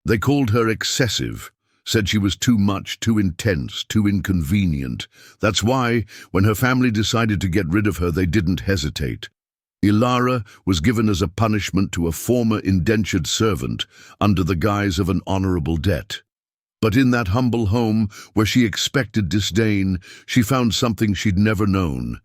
They called her excessive, said she was too much, too intense, too inconvenient. That's why, when her family decided to get rid of her, they didn't hesitate. Ilara was given as a punishment to a former indentured servant under the guise of an honorable debt. But in that humble home, where she expected disdain, she found something she'd never known: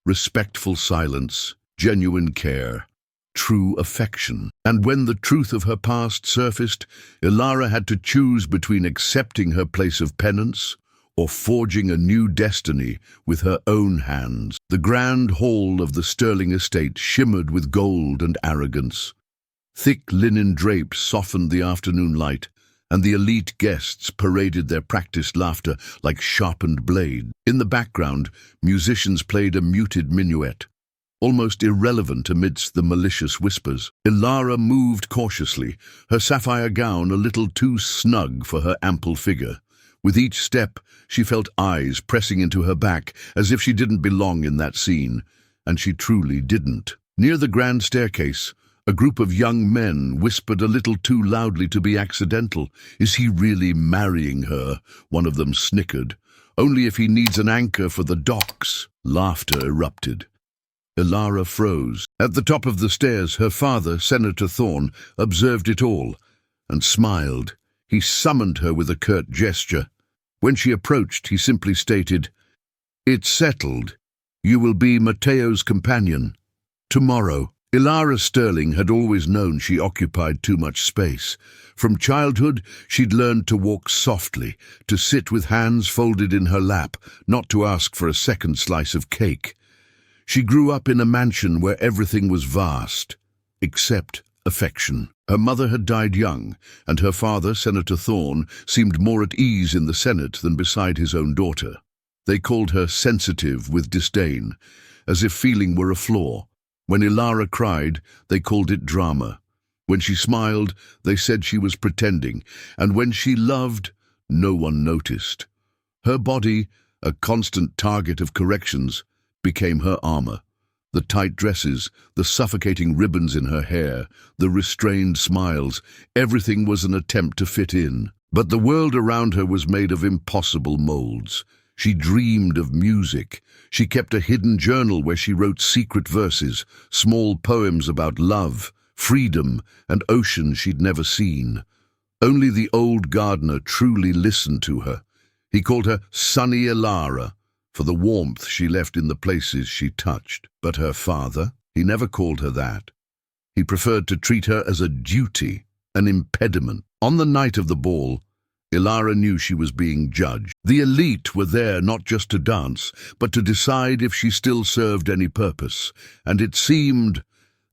respectful silence, genuine care, true affection. And when the truth of her past surfaced, Ilara had to choose between accepting her place of penance or forging a new destiny with her own hands. The grand hall of the Sterling estate shimmered with gold and arrogance. Thick linen drapes softened the afternoon light, and the elite guests paraded their practiced laughter like sharpened blades. In the background, musicians played a muted minuet, almost irrelevant amidst the malicious whispers. Ilara moved cautiously, her sapphire gown a little too snug for her ample figure. With each step, she felt eyes pressing into her back, as if she didn't belong in that scene, and she truly didn't. Near the grand staircase, a group of young men whispered a little too loudly to be accidental. "Is he really marrying her?" one of them snickered. "Only if he needs an anchor for the docks." Laughter erupted. Ilara froze. At the top of the stairs, her father, Senator Thorne, observed it all and smiled. He summoned her with a curt gesture. When she approached, he simply stated, "It's settled. You will be Matteo's companion. Tomorrow." Ilara Sterling had always known she occupied too much space. From childhood, she'd learned to walk softly, to sit with hands folded in her lap, not to ask for a second slice of cake. She grew up in a mansion where everything was vast, except affection. Her mother had died young, and her father, Senator Thorne, seemed more at ease in the Senate than beside his own daughter. They called her sensitive with disdain, as if feeling were a flaw. When Ilara cried, they called it drama. When she smiled, they said she was pretending, and when she loved, no one noticed. Her body, a constant target of corrections, became her armor. The tight dresses, the suffocating ribbons in her hair, the restrained smiles, everything was an attempt to fit in. But the world around her was made of impossible molds. She dreamed of music. She kept a hidden journal where she wrote secret verses, small poems about love, freedom, and oceans she'd never seen. Only the old gardener truly listened to her. He called her Sunny Ilara, for the warmth she left in the places she touched. But her father, he never called her that. He preferred to treat her as a duty, an impediment. On the night of the ball, Ilara knew she was being judged. The elite were there not just to dance, but to decide if she still served any purpose, and it seemed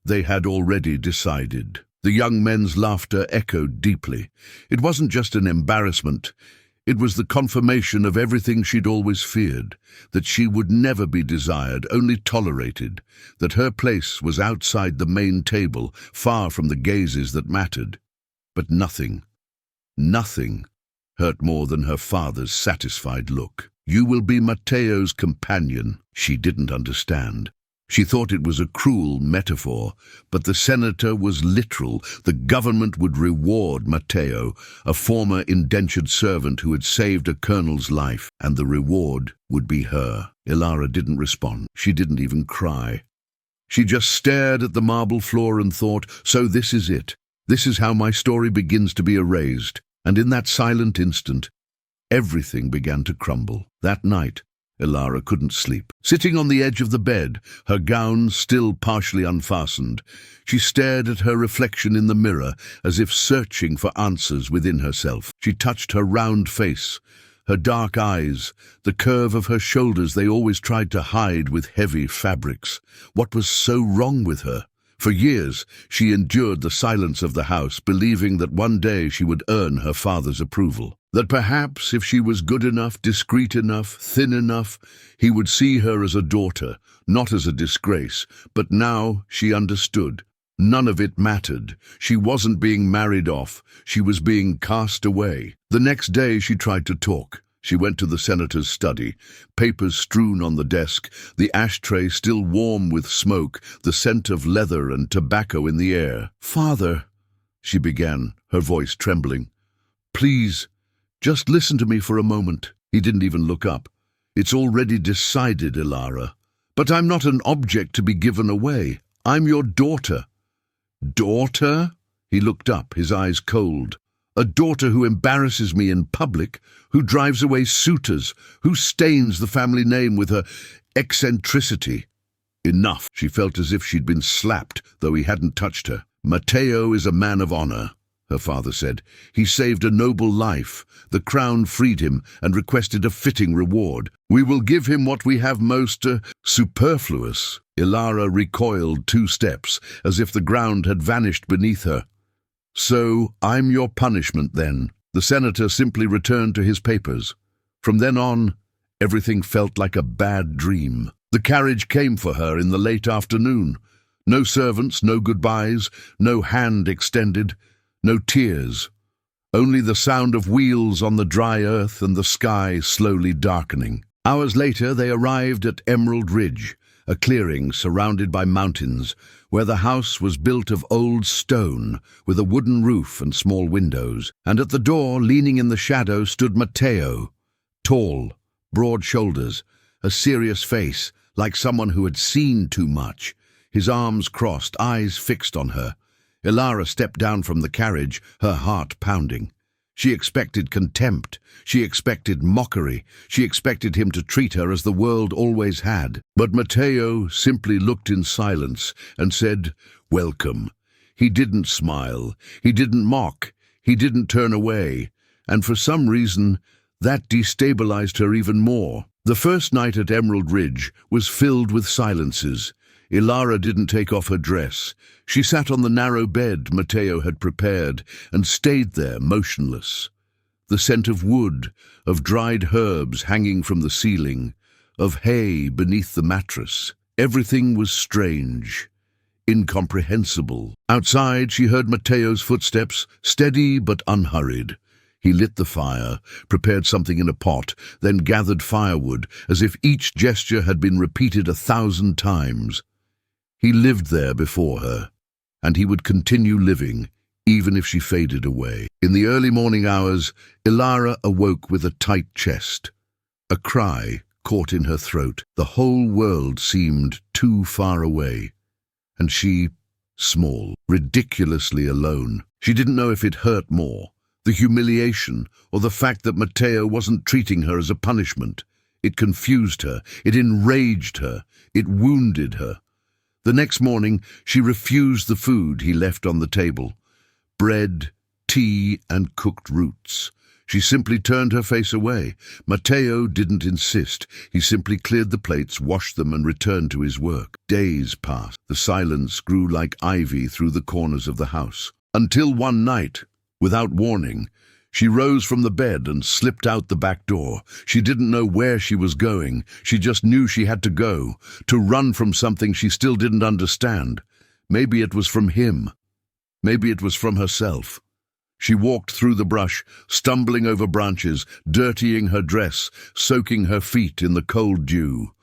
they had already decided. The young men's laughter echoed deeply. It wasn't just an embarrassment. It was the confirmation of everything she'd always feared, that she would never be desired, only tolerated, that her place was outside the main table, far from the gazes that mattered. But nothing hurt more than her father's satisfied look. "You will be Matteo's companion." She didn't understand. She thought it was a cruel metaphor, but the senator was literal. The government would reward Matteo, a former indentured servant who had saved a colonel's life, and the reward would be her. Ilara didn't respond. She didn't even cry. She just stared at the marble floor and thought, so this is it. This is how my story begins to be erased. And in that silent instant, everything began to crumble. That night, Ilara couldn't sleep. Sitting on the edge of the bed, her gown still partially unfastened, she stared at her reflection in the mirror as if searching for answers within herself. She touched her round face, her dark eyes, the curve of her shoulders they always tried to hide with heavy fabrics. What was so wrong with her? For years, she endured the silence of the house, believing that one day she would earn her father's approval. That perhaps if she was good enough, discreet enough, thin enough, he would see her as a daughter, not as a disgrace. But now she understood. None of it mattered. She wasn't being married off. She was being cast away. The next day she tried to talk. She went to the senator's study, papers strewn on the desk, the ashtray still warm with smoke, the scent of leather and tobacco in the air. "Father," she began, her voice trembling. Please, just listen to me for a moment." He didn't even look up. "It's already decided, Ilara. But I'm not an object to be given away. I'm your daughter." "Daughter?" He looked up, his eyes cold. "A daughter who embarrasses me in public, who drives away suitors, who stains the family name with her eccentricity." Enough. She felt as if she'd been slapped, though he hadn't touched her. "Matteo is a man of honor," her father said. "He saved a noble life. The crown freed him and requested a fitting reward. We will give him what we have most superfluous." Ilara recoiled 2 steps, as if the ground had vanished beneath her. "So I'm your punishment, then." The senator simply returned to his papers. From then on, everything felt like a bad dream. The carriage came for her in the late afternoon. No servants, no goodbyes, no hand extended, no tears. Only the sound of wheels on the dry earth and the sky slowly darkening. Hours later, they arrived at Emerald Ridge, a clearing surrounded by mountains, where the house was built of old stone, with a wooden roof and small windows. And at the door, leaning in the shadow, stood Matteo, tall, broad shoulders, a serious face, like someone who had seen too much, his arms crossed, eyes fixed on her. Ilara stepped down from the carriage, her heart pounding. She expected contempt. She expected mockery. She expected him to treat her as the world always had. But Matteo simply looked in silence and said, "Welcome." He didn't smile. He didn't mock. He didn't turn away. And for some reason, that destabilized her even more. The first night at Emerald Ridge was filled with silences. Ilara didn't take off her dress. She sat on the narrow bed Matteo had prepared and stayed there motionless. The scent of wood, of dried herbs hanging from the ceiling, of hay beneath the mattress. Everything was strange, incomprehensible. Outside, she heard Matteo's footsteps, steady but unhurried. He lit the fire, prepared something in a pot, then gathered firewood, as if each gesture had been repeated 1,000 times. He lived there before her, and he would continue living, even if she faded away. In the early morning hours, Ilara awoke with a tight chest. A cry caught in her throat. The whole world seemed too far away, and she, small, ridiculously alone. She didn't know if it hurt more, the humiliation, or the fact that Matteo wasn't treating her as a punishment. It confused her, it enraged her, it wounded her. The next morning, she refused the food he left on the table. Bread, tea, and cooked roots. She simply turned her face away. Matteo didn't insist. He simply cleared the plates, washed them, and returned to his work. Days passed. The silence grew like ivy through the corners of the house. Until one night, without warning, she rose from the bed and slipped out the back door. She didn't know where she was going. She just knew she had to go, to run from something she still didn't understand. Maybe it was from him. Maybe it was from herself. She walked through the brush, stumbling over branches, dirtying her dress, soaking her feet in the cold dew.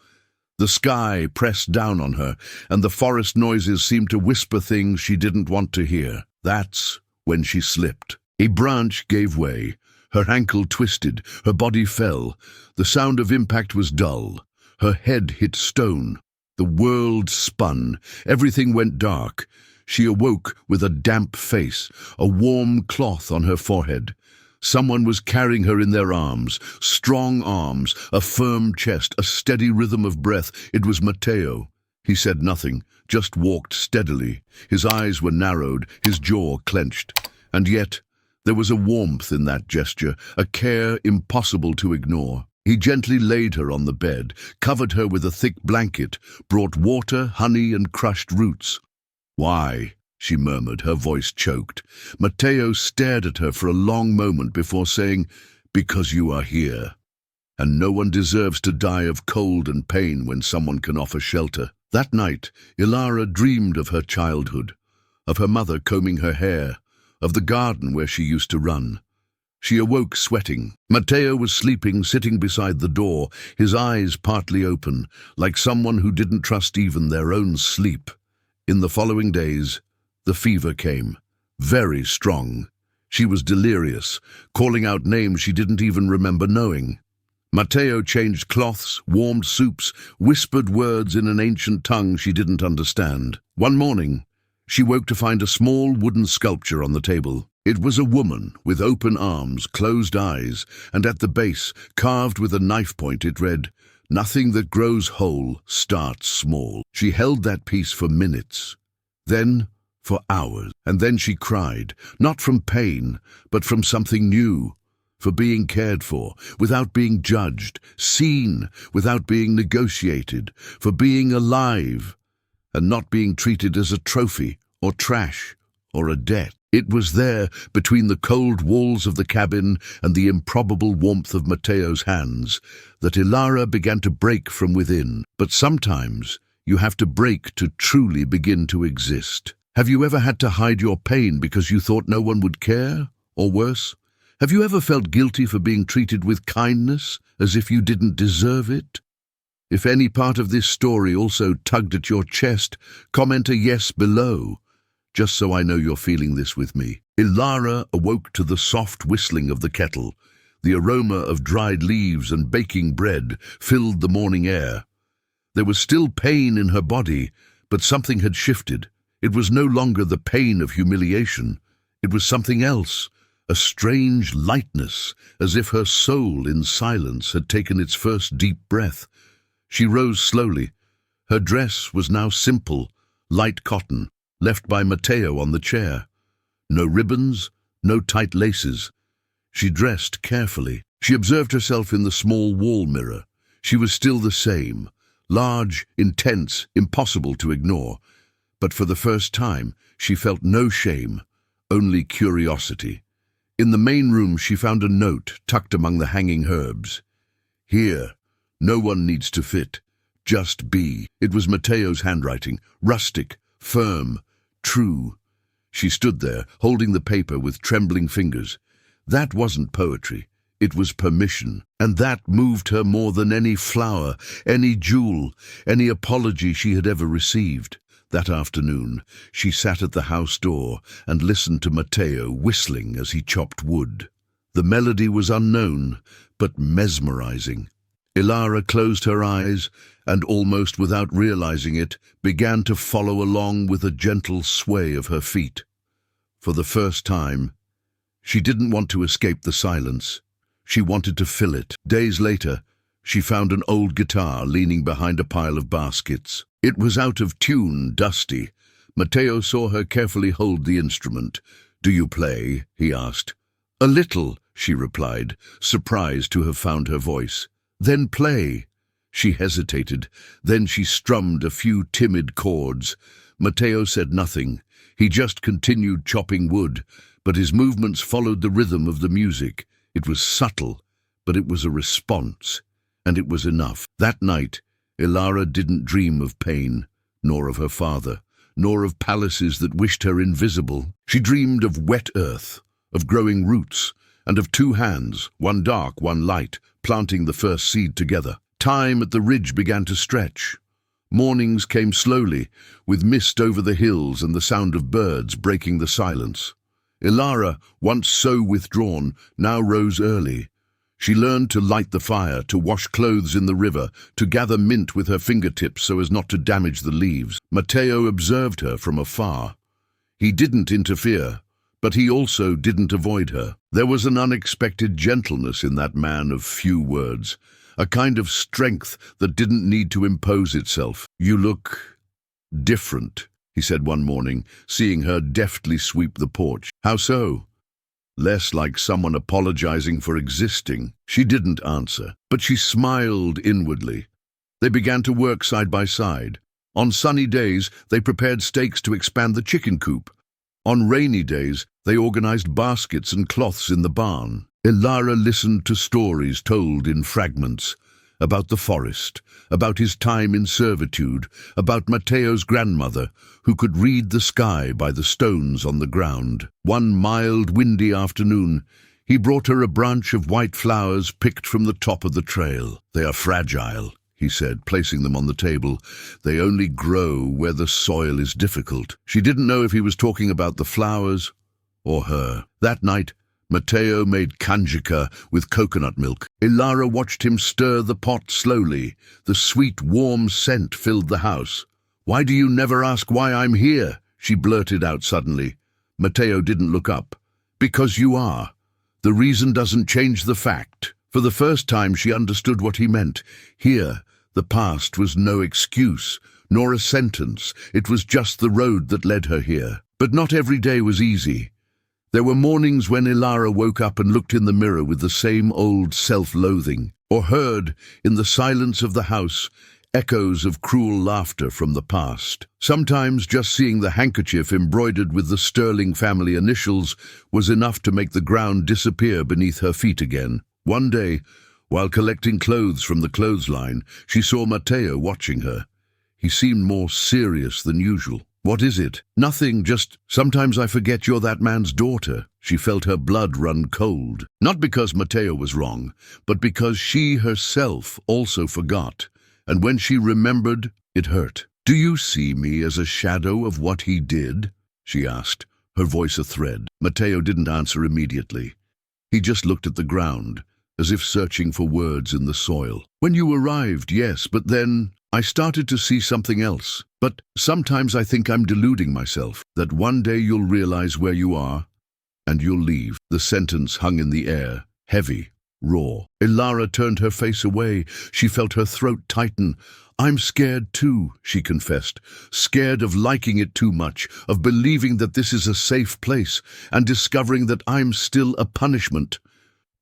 The sky pressed down on her, and the forest noises seemed to whisper things she didn't want to hear. That's when she slipped. A branch gave way. Her ankle twisted. Her body fell. The sound of impact was dull. Her head hit stone. The world spun. Everything went dark. She awoke with a damp face, a warm cloth on her forehead. Someone was carrying her in their arms, strong arms, a firm chest, a steady rhythm of breath. It was Matteo. He said nothing, just walked steadily. His eyes were narrowed, his jaw clenched. And yet, there was a warmth in that gesture, a care impossible to ignore. He gently laid her on the bed, covered her with a thick blanket, brought water, honey, and crushed roots. "Why?" she murmured, her voice choked. Matteo stared at her for a long moment before saying, "Because you are here. And no one deserves to die of cold and pain when someone can offer shelter." That night, Ilara dreamed of her childhood, of her mother combing her hair, of the garden where she used to run. She awoke sweating. Matteo was sleeping, sitting beside the door, his eyes partly open, like someone who didn't trust even their own sleep. In the following days, the fever came, very strong. She was delirious, calling out names she didn't even remember knowing. Matteo changed cloths, warmed soups, whispered words in an ancient tongue she didn't understand. One morning, she woke to find a small wooden sculpture on the table. It was a woman with open arms, closed eyes, and at the base, carved with a knife point, it read, "Nothing that grows whole starts small." She held that piece for minutes, then for hours, and then she cried, not from pain, but from something new, for being cared for, without being judged, seen, without being negotiated, for being alive, and not being treated as a trophy, or trash, or a debt. It was there, between the cold walls of the cabin and the improbable warmth of Matteo's hands, that Ilara began to break from within. But sometimes you have to break to truly begin to exist. Have you ever had to hide your pain because you thought no one would care? Or worse, have you ever felt guilty for being treated with kindness, as if you didn't deserve it? If any part of this story also tugged at your chest, comment a yes below, just so I know you're feeling this with me. Ilara awoke to the soft whistling of the kettle. The aroma of dried leaves and baking bread filled the morning air. There was still pain in her body, but something had shifted. It was no longer the pain of humiliation. It was something else, a strange lightness, as if her soul in silence had taken its first deep breath. She rose slowly. Her dress was now simple, light cotton, left by Matteo on the chair. No ribbons, no tight laces. She dressed carefully. She observed herself in the small wall mirror. She was still the same, large, intense, impossible to ignore. But for the first time, she felt no shame, only curiosity. In the main room, she found a note tucked among the hanging herbs. "Here, no one needs to fit, just be." It was Matteo's handwriting, rustic, firm, true. She stood there, holding the paper with trembling fingers. That wasn't poetry. It was permission, and that moved her more than any flower, any jewel, any apology she had ever received. That afternoon, she sat at the house door and listened to Matteo whistling as he chopped wood. The melody was unknown, but mesmerizing. Ilara closed her eyes and, almost without realizing it, began to follow along with a gentle sway of her feet. For the first time, she didn't want to escape the silence. She wanted to fill it. Days later, she found an old guitar leaning behind a pile of baskets. It was out of tune, dusty. Matteo saw her carefully hold the instrument. "Do you play?" he asked. "A little," she replied, surprised to have found her voice. "Then play." She hesitated. Then she strummed a few timid chords. Matteo said nothing. He just continued chopping wood, but his movements followed the rhythm of the music. It was subtle, but it was a response, and it was enough. That night, Ilara didn't dream of pain, nor of her father, nor of palaces that wished her invisible. She dreamed of wet earth, of growing roots, and of two hands, one dark, one light, planting the first seed together. Time at the ridge began to stretch. Mornings came slowly, with mist over the hills and the sound of birds breaking the silence. Ilara, once so withdrawn, now rose early. She learned to light the fire, to wash clothes in the river, to gather mint with her fingertips so as not to damage the leaves. Matteo observed her from afar. He didn't interfere, but he also didn't avoid her. There was an unexpected gentleness in that man of few words, a kind of strength that didn't need to impose itself. "You look different," he said one morning, seeing her deftly sweep the porch. "How so?" "Less like someone apologizing for existing." She didn't answer, but she smiled inwardly. They began to work side by side. On sunny days, they prepared stakes to expand the chicken coop. On rainy days, they organized baskets and cloths in the barn. Ilara listened to stories told in fragments, about the forest, about his time in servitude, about Matteo's grandmother, who could read the sky by the stones on the ground. One mild, windy afternoon, he brought her a branch of white flowers picked from the top of the trail. "They are fragile," he said, placing them on the table. "They only grow where the soil is difficult." She didn't know if he was talking about the flowers or her. That night, Matteo made kanjika with coconut milk. Ilara watched him stir the pot slowly. The sweet, warm scent filled the house. "Why do you never ask why I'm here?" she blurted out suddenly. Matteo didn't look up. "Because you are. The reason doesn't change the fact." For the first time she understood what he meant. Here, the past was no excuse, nor a sentence. It was just the road that led her here. But not every day was easy. There were mornings when Ilara woke up and looked in the mirror with the same old self-loathing, or heard, in the silence of the house, echoes of cruel laughter from the past. Sometimes just seeing the handkerchief embroidered with the Sterling family initials was enough to make the ground disappear beneath her feet again. One day, while collecting clothes from the clothesline, she saw Matteo watching her. He seemed more serious than usual. "What is it?" "Nothing, just sometimes I forget you're that man's daughter." She felt her blood run cold. Not because Matteo was wrong, but because she herself also forgot. And when she remembered, it hurt. "Do you see me as a shadow of what he did?" she asked, her voice a thread. Matteo didn't answer immediately. He just looked at the ground, as if searching for words in the soil. "When you arrived, yes, but then I started to see something else. But sometimes I think I'm deluding myself, that one day you'll realize where you are, and you'll leave." The sentence hung in the air, heavy, raw. Ilara turned her face away. She felt her throat tighten. "I'm scared too," she confessed. "Scared of liking it too much, of believing that this is a safe place, and discovering that I'm still a punishment."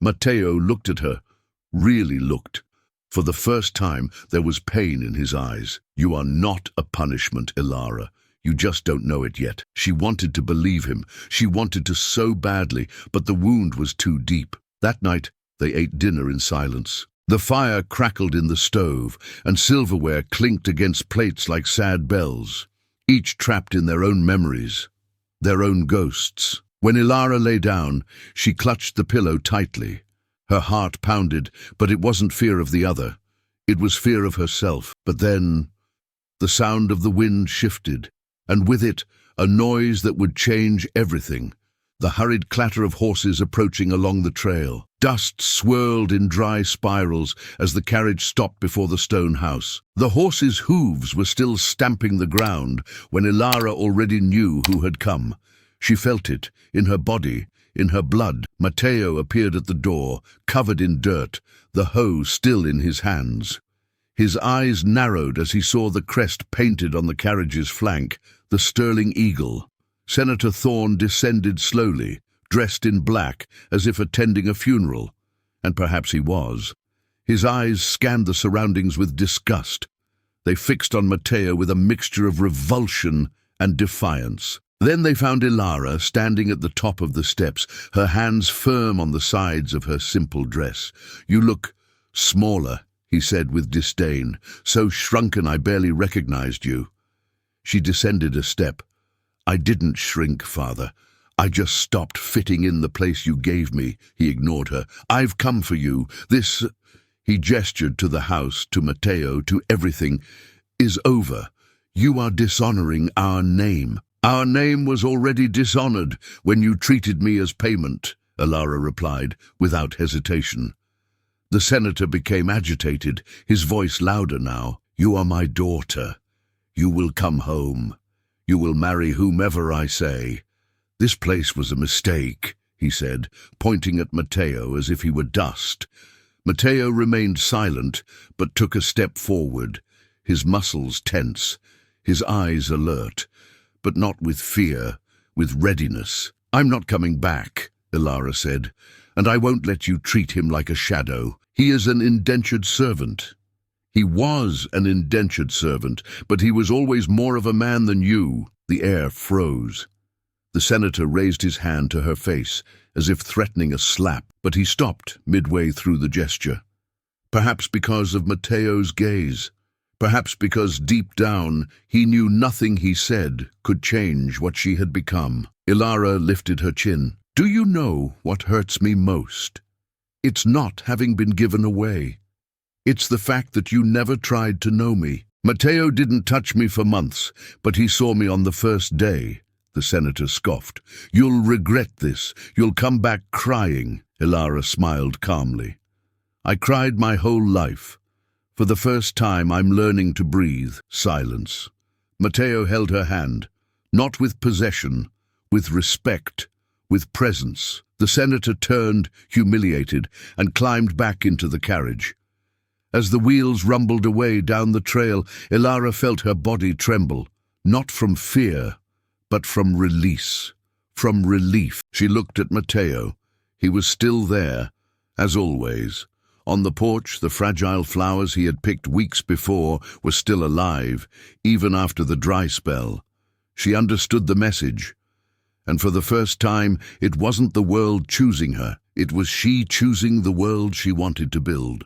Matteo looked at her, really looked. For the first time, there was pain in his eyes. "You are not a punishment, Ilara. You just don't know it yet." She wanted to believe him. She wanted to so badly, but the wound was too deep. That night, they ate dinner in silence. The fire crackled in the stove, and silverware clinked against plates like sad bells, each trapped in their own memories, their own ghosts. When Ilara lay down, she clutched the pillow tightly. Her heart pounded, but it wasn't fear of the other. It was fear of herself. But then, the sound of the wind shifted, and with it, a noise that would change everything. The hurried clatter of horses approaching along the trail. Dust swirled in dry spirals as the carriage stopped before the stone house. The horses' hooves were still stamping the ground when Ilara already knew who had come. She felt it, in her body, in her blood. Matteo appeared at the door, covered in dirt, the hoe still in his hands. His eyes narrowed as he saw the crest painted on the carriage's flank, the Sterling Eagle. Senator Thorne descended slowly, dressed in black, as if attending a funeral. And perhaps he was. His eyes scanned the surroundings with disgust. They fixed on Matteo with a mixture of revulsion and defiance. Then they found Ilara standing at the top of the steps, her hands firm on the sides of her simple dress. "You look smaller," he said with disdain, "so shrunken I barely recognized you." She descended a step. "I didn't shrink, Father. I just stopped fitting in the place you gave me," he ignored her. "I've come for you. This," he gestured to the house, to Matteo, to everything, "is over. You are dishonoring our name." "Our name was already dishonored when you treated me as payment," Ilara replied, without hesitation. The senator became agitated, his voice louder now. "You are my daughter. You will come home. You will marry whomever I say. This place was a mistake," he said, pointing at Matteo as if he were dust. Matteo remained silent, but took a step forward, his muscles tense, his eyes alert, but not with fear, with readiness. "I'm not coming back," Ilara said, "and I won't let you treat him like a shadow. He is an indentured servant." "He was an indentured servant, but he was always more of a man than you." The air froze. The senator raised his hand to her face, as if threatening a slap, but he stopped midway through the gesture. Perhaps because of Matteo's gaze. Perhaps because deep down he knew nothing he said could change what she had become. Ilara lifted her chin. "Do you know what hurts me most? It's not having been given away. It's the fact that you never tried to know me. Matteo didn't touch me for months, but he saw me on the first day. the senator scoffed. "You'll regret this. You'll come back crying." Ilara smiled calmly. "I cried my whole life. For the first time, I'm learning to breathe." Silence. Matteo held her hand, not with possession, with respect, with presence. The senator turned, humiliated, and climbed back into the carriage. As the wheels rumbled away down the trail, Ilara felt her body tremble, not from fear, but from release, from relief. She looked at Matteo. He was still there, as always. On the porch, the fragile flowers he had picked weeks before were still alive, even after the dry spell. She understood the message. And for the first time, it wasn't the world choosing her. It was she choosing the world she wanted to build.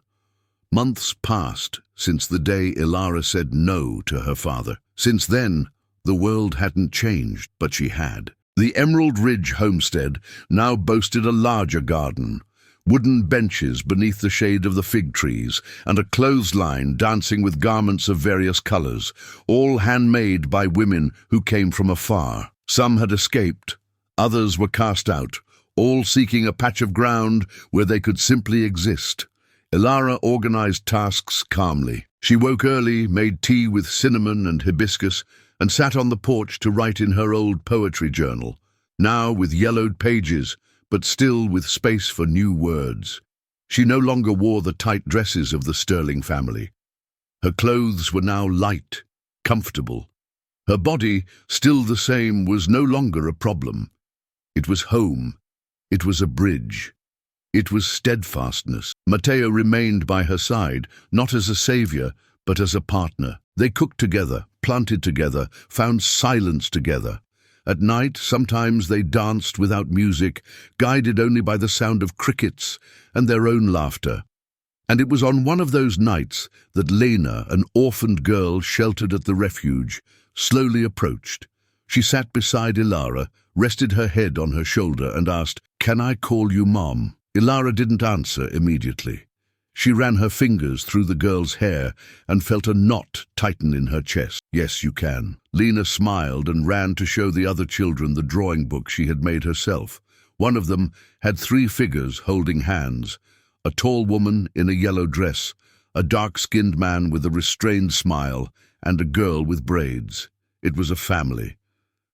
Months passed since the day Ilara said no to her father. Since then, the world hadn't changed, but she had. The Emerald Ridge homestead now boasted a larger garden, wooden benches beneath the shade of the fig trees, and a clothesline dancing with garments of various colors, all handmade by women who came from afar. Some had escaped, others were cast out, all seeking a patch of ground where they could simply exist. Ilara organized tasks calmly. She woke early, made tea with cinnamon and hibiscus, and sat on the porch to write in her old poetry journal, now with yellowed pages, but still with space for new words. She no longer wore the tight dresses of the Sterling family. Her clothes were now light, comfortable. Her body, still the same, was no longer a problem. It was home. It was a bridge. It was steadfastness. Matteo remained by her side, not as a savior, but as a partner. They cooked together, planted together, found silence together. At night, sometimes they danced without music, guided only by the sound of crickets and their own laughter. And it was on one of those nights that Lena, an orphaned girl sheltered at the refuge, slowly approached. She sat beside Ilara, rested her head on her shoulder, and asked, "Can I call you Mom?" Ilara didn't answer immediately. She ran her fingers through the girl's hair and felt a knot tighten in her chest. "Yes, you can." Lena smiled and ran to show the other children the drawing book she had made herself. One of them had 3 figures holding hands: a tall woman in a yellow dress, a dark-skinned man with a restrained smile, and a girl with braids. It was a family.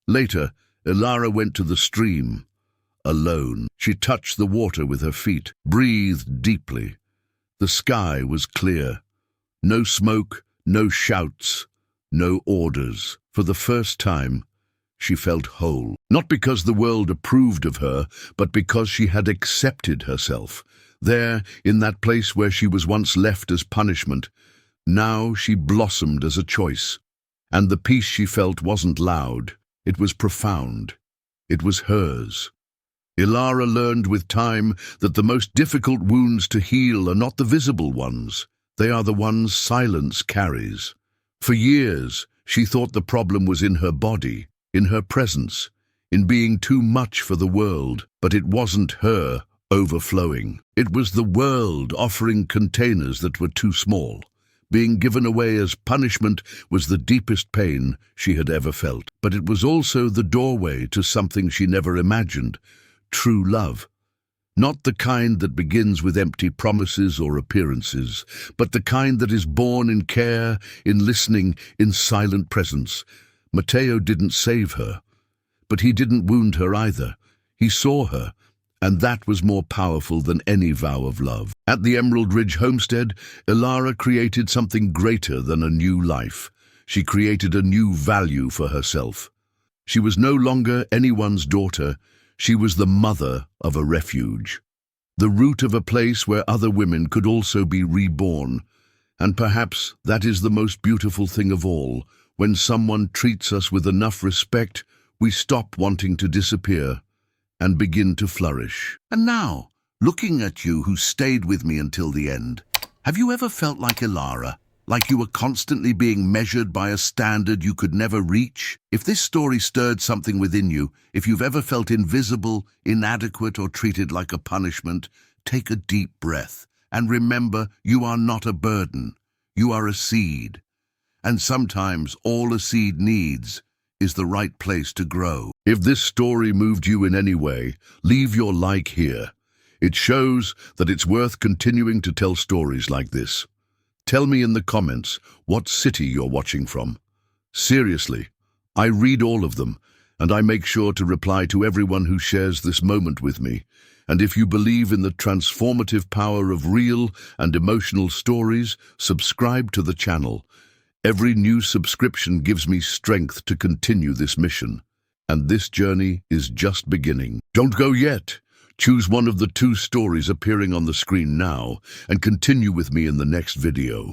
Later, Ilara went to the stream, alone. She touched the water with her feet, breathed deeply. The sky was clear. No smoke, no shouts, no orders. For the first time, she felt whole. Not because the world approved of her, but because she had accepted herself. There, in that place where she was once left as punishment, now she blossomed as a choice. And the peace she felt wasn't loud. It was profound. It was hers. Ilara learned with time that the most difficult wounds to heal are not the visible ones. They are the ones silence carries. For years, she thought the problem was in her body, in her presence, in being too much for the world. But it wasn't her overflowing. It was the world offering containers that were too small. Being given away as punishment was the deepest pain she had ever felt. But it was also the doorway to something she never imagined: true love. Not the kind that begins with empty promises or appearances, but the kind that is born in care, in listening, in silent presence. Matteo didn't save her, but he didn't wound her either. He saw her, and that was more powerful than any vow of love. At the Emerald Ridge homestead, Ilara created something greater than a new life. She created a new value for herself. She was no longer anyone's daughter. She was the mother of a refuge, the root of a place where other women could also be reborn. And perhaps that is the most beautiful thing of all. When someone treats us with enough respect, we stop wanting to disappear and begin to flourish. And now, looking at you who stayed with me until the end, have you ever felt like Ilara? Like you were constantly being measured by a standard you could never reach? If this story stirred something within you, if you've ever felt invisible, inadequate, or treated like a punishment, take a deep breath and remember, you are not a burden. You are a seed. And sometimes all a seed needs is the right place to grow. If this story moved you in any way, leave your like here. It shows that it's worth continuing to tell stories like this. Tell me in the comments what city you're watching from. Seriously, I read all of them, and I make sure to reply to everyone who shares this moment with me. And if you believe in the transformative power of real and emotional stories, subscribe to the channel. Every new subscription gives me strength to continue this mission. And this journey is just beginning. Don't go yet. Choose one of the 2 stories appearing on the screen now and continue with me in the next video.